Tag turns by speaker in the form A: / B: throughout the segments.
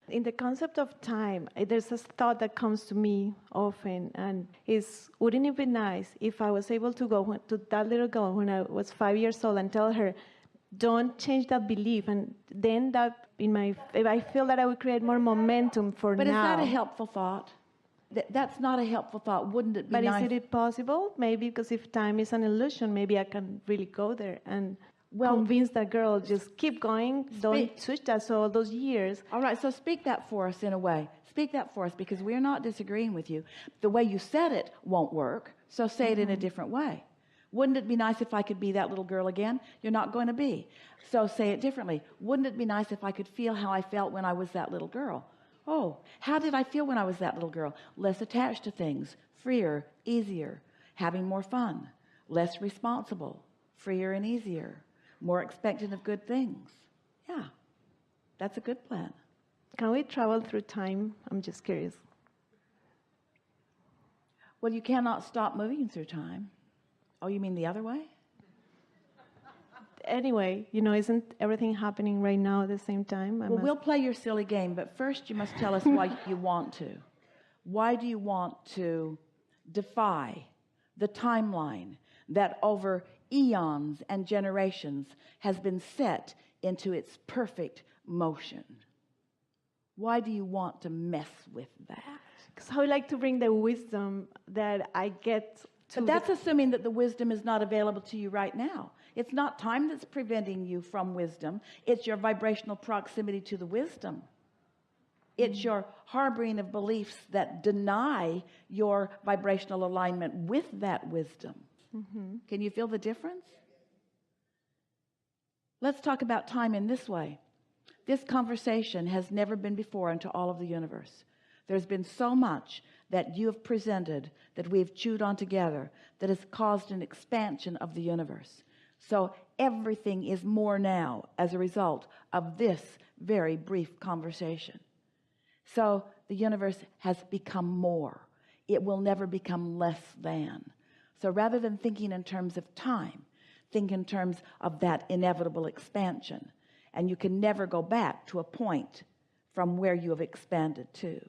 A: In the concept of time, there's a thought that comes to me often, and is, wouldn't it be nice if I was able to go to that little girl when I was 5 years old and tell her, don't change that belief, and then that I feel that I would create more momentum for now.
B: But is that a helpful thought? That's not a helpful thought. Wouldn't it be nice?
A: But is it possible? Maybe because if time is an illusion, maybe I can really go there and convince that girl, just keep going, don't switch that. So all those years.
B: All right, so speak that for us in a way. Speak that for us, because we're not disagreeing with you. The way you said it won't work, so say it in a different way. Wouldn't it be nice if I could be that little girl again? You're not going to be. So say it differently. Wouldn't it be nice if I could feel how I felt when I was that little girl? Oh, how did I feel when I was that little girl? Less attached to things, freer, easier, having more fun, less responsible, freer and easier, more expectant of good things. Yeah, that's a good plan.
A: Can we travel through time? I'm just curious.
B: Well, you cannot stop moving through time. Oh, you mean the other way?
A: Anyway, isn't everything happening right now at the same time?
B: Well, we'll play your silly game, but first you must tell us why you want to. Why do you want to defy the timeline that over eons and generations has been set into its perfect motion? Why do you want to mess with that?
A: Because I would like to bring the wisdom that I get to.
B: But that's assuming that the wisdom is not available to you right now. It's not time that's preventing you from wisdom. It's your vibrational proximity to the wisdom. It's your harboring of beliefs that deny your vibrational alignment with that wisdom. Can you feel the difference? Let's talk about time in this way. This conversation has never been before into all of the universe. There's been so much that you have presented, that we've chewed on together, that has caused an expansion of the universe. So everything is more now as a result of this very brief conversation. So the universe has become more. It will never become less than. So rather than thinking in terms of time, think in terms of that inevitable expansion. And you can never go back to a point from where you have expanded to.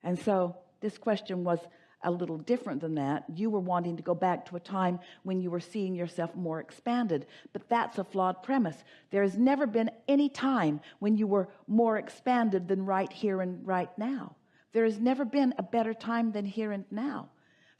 B: And so this question was a little different than that. You were wanting to go back to a time when you were seeing yourself more expanded. But that's a flawed premise. There has never been any time when you were more expanded than right here and right now. There has never been a better time than here and now.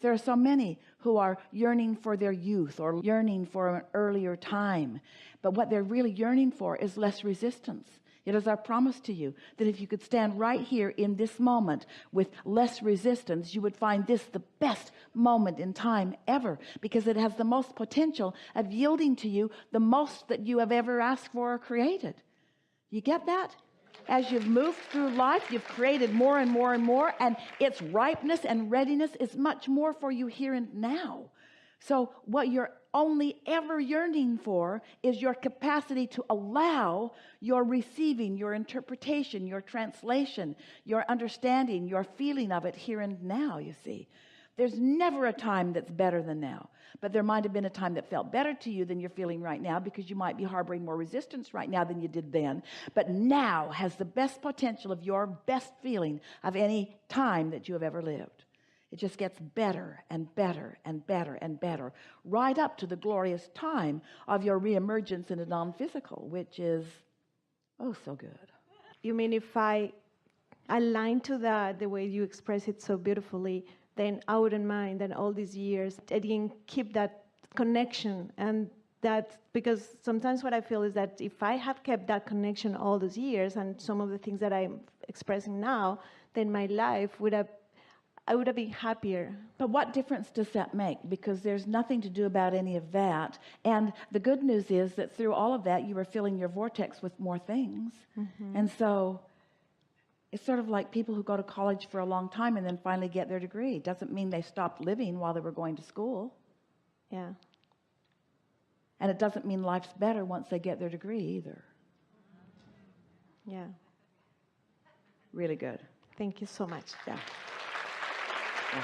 B: There are so many who are yearning for their youth or yearning for an earlier time. But what they're really yearning for is less resistance. It is our promise to you that if you could stand right here in this moment with less resistance, you would find this the best moment in time ever, because it has the most potential of yielding to you the most that you have ever asked for or created. You get that? As you've moved through life, you've created more and more and more, and its ripeness and readiness is much more for you here and now. So what you're only ever yearning for is your capacity to allow your receiving, your interpretation, your translation, your understanding, your feeling of it here and now, you see. There's never a time that's better than now. But there might have been a time that felt better to you than you're feeling right now, because you might be harboring more resistance right now than you did then. But now has the best potential of your best feeling of any time that you have ever lived. It just gets better and better and better and better, right up to the glorious time of your reemergence in a non-physical, which is, oh, so good.
A: You mean if I align to that, the way you express it so beautifully, then I wouldn't mind that all these years I didn't keep that connection. And that, because sometimes what I feel is that if I have kept that connection all those years and some of the things that I'm expressing now, then my life I would have been happier.
B: But what difference does that make? Because there's nothing to do about any of that. And the good news is that through all of that, you were filling your vortex with more things. And so it's sort of like people who go to college for a long time and then finally get their degree. It doesn't mean they stopped living while they were going to school.
A: Yeah.
B: And it doesn't mean life's better once they get their degree either.
A: Yeah.
B: Really good.
A: Thank you so much.
B: Yeah. Yeah.